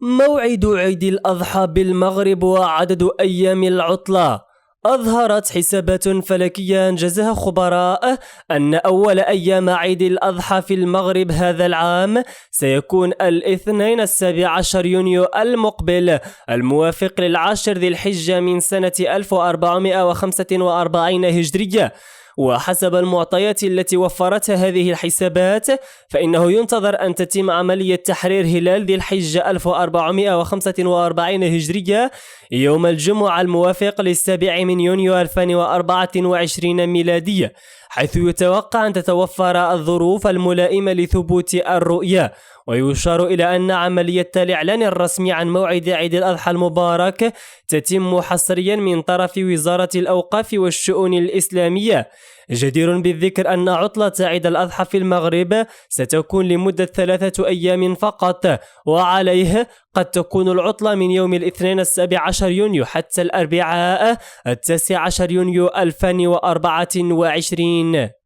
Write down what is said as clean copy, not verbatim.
موعد عيد الأضحى بالمغرب وعدد أيام العطلة. أظهرت حسابات فلكية أنجزها خبراء أن أول أيام عيد الأضحى في المغرب هذا العام سيكون الاثنين 17 يونيو المقبل الموافق للعاشر ذي الحجة من سنة 1445 هجرية. وحسب المعطيات التي وفرتها هذه الحسابات فإنه ينتظر أن تتم عملية تحرير هلال ذي الحجة 1445 هجرية يوم الجمعة الموافق للسابع من يونيو 2024 ميلادية، حيث يتوقع أن تتوفر الظروف الملائمة لثبوت الرؤية. ويشار إلى أن عملية الإعلان الرسمي عن موعد عيد الأضحى المبارك تتم حصريا من طرف وزارة الأوقاف والشؤون الإسلامية. جدير بالذكر أن عطلة عيد الأضحى في المغرب ستكون لمدة 3 أيام فقط، وعليه قد تكون العطلة من يوم الاثنين 17 يونيو حتى الأربعاء 19 يونيو 2024.